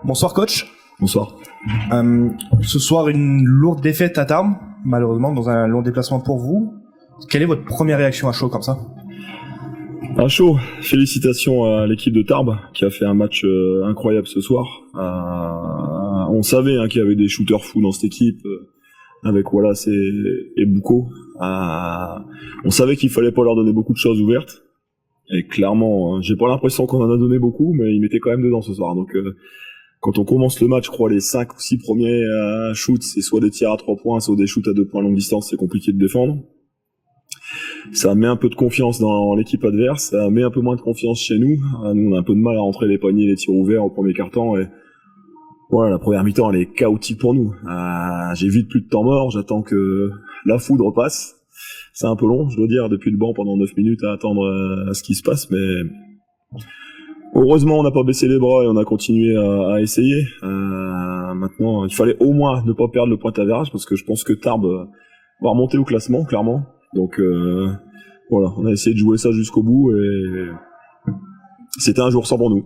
Bonsoir coach. Bonsoir. Ce soir, une lourde défaite à Tarbes, malheureusement, dans un long déplacement pour vous. Quelle est votre première réaction à chaud comme ça? À chaud, félicitations à l'équipe de Tarbes qui a fait un match incroyable ce soir. On savait qu'il y avait des shooters fous dans cette équipe, avec Wallace et Bouco. On savait qu'il fallait pas leur donner beaucoup de choses ouvertes. Et clairement, j'ai pas l'impression qu'on en a donné beaucoup, mais ils mettaient quand même dedans ce soir. Donc quand on commence le match, je crois les 5 ou 6 premiers shoots, c'est soit des tirs à 3 points, soit des shoots à 2 points longue distance, c'est compliqué de défendre. Ça met un peu de confiance dans l'équipe adverse, ça met un peu moins de confiance chez nous. Nous, on a un peu de mal à rentrer les paniers et les tirs ouverts au premier quart-temps. Et voilà, la première mi-temps, elle est chaotique pour nous. J'ai vite plus de temps mort, j'attends que la foudre passe. C'est un peu long, je dois dire, depuis le banc pendant 9 minutes à attendre ce qui se passe, mais heureusement, on n'a pas baissé les bras et on a continué à essayer. Maintenant, il fallait au moins ne pas perdre le point d'average parce que je pense que Tarbes va remonter au classement, clairement. Donc voilà, on a essayé de jouer ça jusqu'au bout et c'était un jour sans pour nous.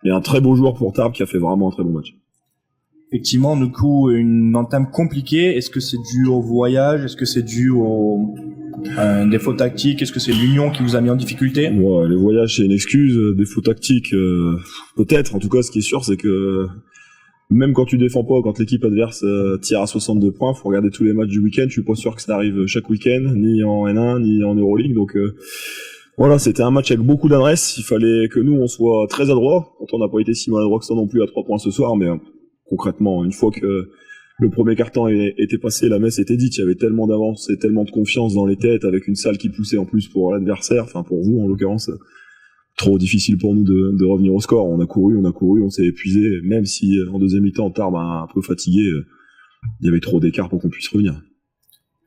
Et un très beau joueur pour Tarbes qui a fait vraiment un très bon match. Effectivement, du coup, une entame compliquée. Est-ce que c'est dû au voyage? Est-ce que c'est dû au défaut tactique? Est-ce que c'est l'union qui vous a mis en difficulté? Ouais, les voyages, c'est une excuse. Défaut tactique, peut-être. En tout cas, ce qui est sûr, c'est que même quand tu défends pas, quand l'équipe adverse tire à 62 points, faut regarder tous les matchs du week-end. Je suis pas sûr que ça arrive chaque week-end, ni en N1, ni en Euroleague. Donc voilà, c'était un match avec beaucoup d'adresse. Il fallait que nous, on soit très adroits. Quand on n'a pas été si maladroit que ça non plus à 3 points ce soir, mais concrètement, une fois que le premier quart-temps était passé, la messe était dite. Il y avait tellement d'avance et tellement de confiance dans les têtes, avec une salle qui poussait en plus pour l'adversaire, enfin pour vous en l'occurrence. Trop difficile pour nous de revenir au score. On a couru, on s'est épuisé. Même si en deuxième mi-temps, Tarbes un peu fatigué, il y avait trop d'écart pour qu'on puisse revenir.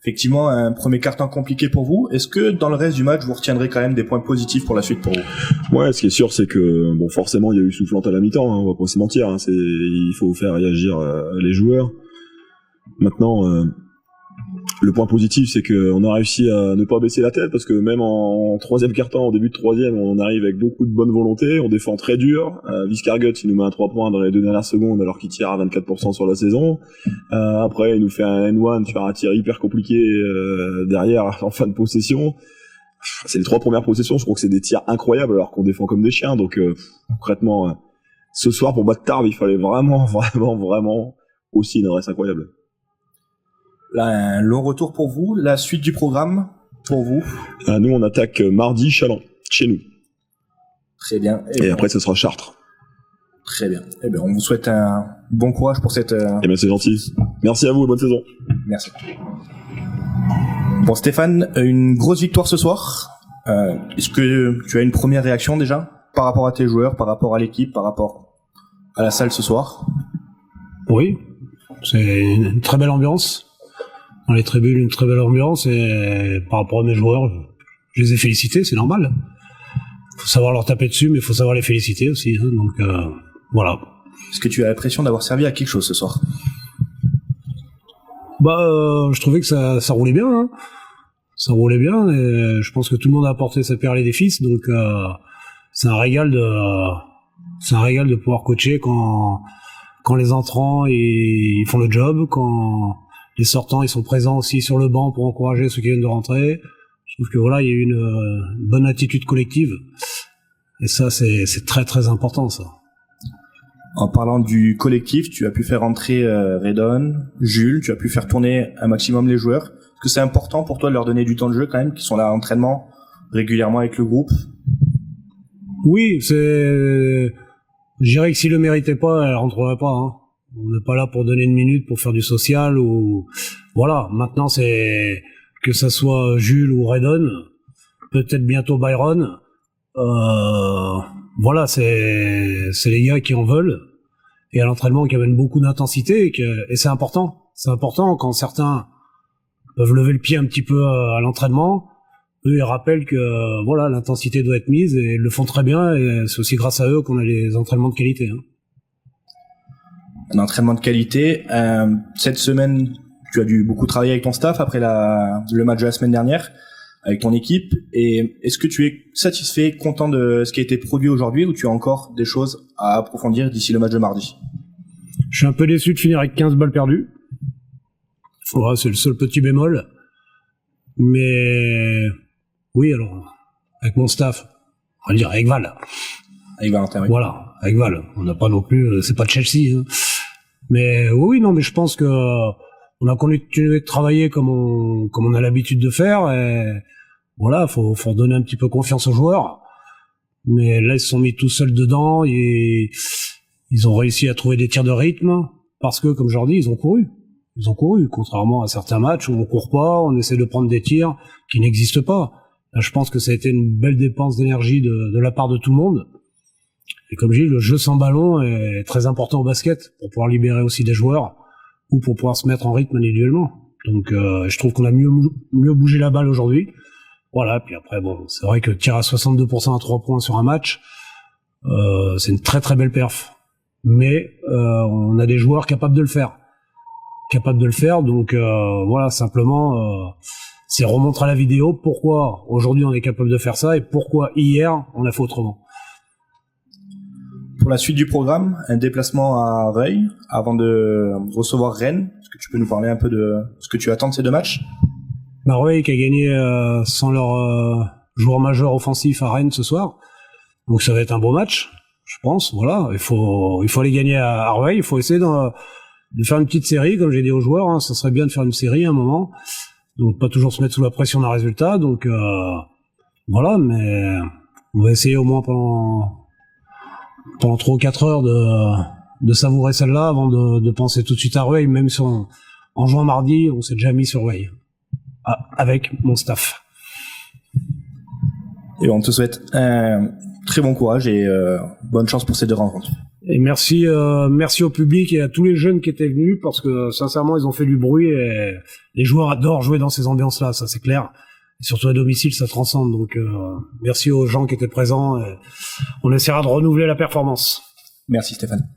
Effectivement, un premier quart-temps compliqué pour vous. Est-ce que dans le reste du match, vous retiendrez quand même des points positifs pour la suite pour vous? Ouais, ce qui est sûr, c'est que bon, forcément, il y a eu soufflante à la mi-temps. On va pas se mentir. Il faut faire réagir les joueurs. Maintenant, le point positif, c'est qu'on a réussi à ne pas baisser la tête parce que même en troisième quart-temps, au début de troisième, on arrive avec beaucoup de bonne volonté. On défend très dur. Viscargut, il nous met un 3 points dans les 2 dernières secondes alors qu'il tire à 24% sur la saison. Après, il nous fait un N1 sur un tir hyper compliqué derrière en fin de possession. C'est les 3 premières possessions, je crois que c'est des tirs incroyables alors qu'on défend comme des chiens. Donc concrètement, ce soir pour battre Tarbes, il fallait vraiment aussi une adresse incroyable. Là, un long retour pour vous. La suite du programme pour vous? Nous, on attaque mardi Châlons, chez nous. Très bien. Et après, ce sera Chartres. Très bien. Eh bien, on vous souhaite un bon courage pour cette... Eh bien, c'est gentil. Merci à vous et bonne saison. Merci. Bon, Stéphane, une grosse victoire ce soir. Est-ce que tu as une première réaction déjà par rapport à tes joueurs, par rapport à l'équipe, par rapport à la salle ce soir? Oui, c'est une très belle ambiance. Dans les tribunes, une très belle ambiance et par rapport à mes joueurs, je les ai félicités, c'est normal. Faut savoir leur taper dessus, mais il faut savoir les féliciter aussi. Donc voilà. Est-ce que tu as l'impression d'avoir servi à quelque chose ce soir? Je trouvais que ça roulait bien. Hein. Ça roulait bien et je pense que tout le monde a apporté sa pierre à l'édifice. Donc c'est un régal de pouvoir coacher quand les entrants ils font le job, quand les sortants ils sont présents aussi sur le banc pour encourager ceux qui viennent de rentrer. Je trouve que voilà, il y a eu une bonne attitude collective et ça c'est très très important ça. En parlant du collectif, tu as pu faire entrer Redon, Jules, tu as pu faire tourner un maximum les joueurs. Est-ce que c'est important pour toi de leur donner du temps de jeu quand même, qui sont là à l'entraînement régulièrement avec le groupe? Oui, je dirais que s'ils le méritaient pas, elle rentrerait pas. Hein. On n'est pas là pour donner une minute pour faire du social ou voilà. Maintenant, c'est que ça soit Jules ou Redon, peut-être bientôt Byron. Voilà, c'est les gars qui en veulent et à l'entraînement qui amènent beaucoup d'intensité et c'est important. C'est important quand certains peuvent lever le pied un petit peu à l'entraînement. Eux, ils rappellent que voilà, l'intensité doit être mise et ils le font très bien et c'est aussi grâce à eux qu'on a les entraînements de qualité. Hein. Un entraînement de qualité. Cette semaine, tu as dû beaucoup travailler avec ton staff après le match de la semaine dernière, avec ton équipe. Et est-ce que tu es satisfait, content de ce qui a été produit aujourd'hui ou tu as encore des choses à approfondir d'ici le match de mardi? Je suis un peu déçu de finir avec 15 balles perdues. Ouais, c'est le seul petit bémol. Mais oui, alors, avec mon staff, on va dire avec Val. Avec Valentin, oui. Voilà, avec Val. On n'a pas non plus, c'est pas de Chelsea. Hein. Mais oui, non, mais je pense que on a continué de travailler comme on a l'habitude de faire. Et voilà, faut redonner un petit peu confiance aux joueurs. Mais là, ils se sont mis tout seuls dedans et ils ont réussi à trouver des tirs de rythme parce que, comme je leur dis, ils ont couru. Ils ont couru, contrairement à certains matchs où on court pas, on essaie de prendre des tirs qui n'existent pas. Là, je pense que ça a été une belle dépense d'énergie de la part de tout le monde. Et comme je dis, le jeu sans ballon est très important au basket pour pouvoir libérer aussi des joueurs ou pour pouvoir se mettre en rythme individuellement. Donc, je trouve qu'on a mieux bougé la balle aujourd'hui. Voilà, puis après, bon, c'est vrai que tirer à 62% à 3 points sur un match, c'est une très très belle perf. Mais on a des joueurs capables de le faire. Donc voilà, simplement, c'est remontrer à la vidéo pourquoi aujourd'hui on est capable de faire ça et pourquoi hier on a fait autrement. Pour la suite du programme, un déplacement à Rueil avant de recevoir Rennes. Est-ce que tu peux nous parler un peu de ce que tu attends de ces 2 matchs? Rueil qui a gagné sans leur joueur majeur offensif à Rennes ce soir. Donc ça va être un beau match, je pense. Voilà, il faut aller gagner à Rueil. Il faut essayer de faire une petite série, comme j'ai dit aux joueurs. Hein, ça serait bien de faire une série à un moment. Donc pas toujours se mettre sous la pression d'un résultat. Donc voilà, mais on va essayer au moins pendant 3 ou 4 heures de savourer celle-là avant de penser tout de suite à Rueil, même si en jouant mardi, on s'est déjà mis sur Rueil. Avec mon staff. Et on te souhaite un très bon courage et bonne chance pour ces 2 rencontres. Et merci au public et à tous les jeunes qui étaient venus parce que sincèrement ils ont fait du bruit et les joueurs adorent jouer dans ces ambiances-là, ça c'est clair. Et surtout à domicile, ça transcende. Donc merci aux gens qui étaient présents. Et on essaiera de renouveler la performance. Merci Stéphane.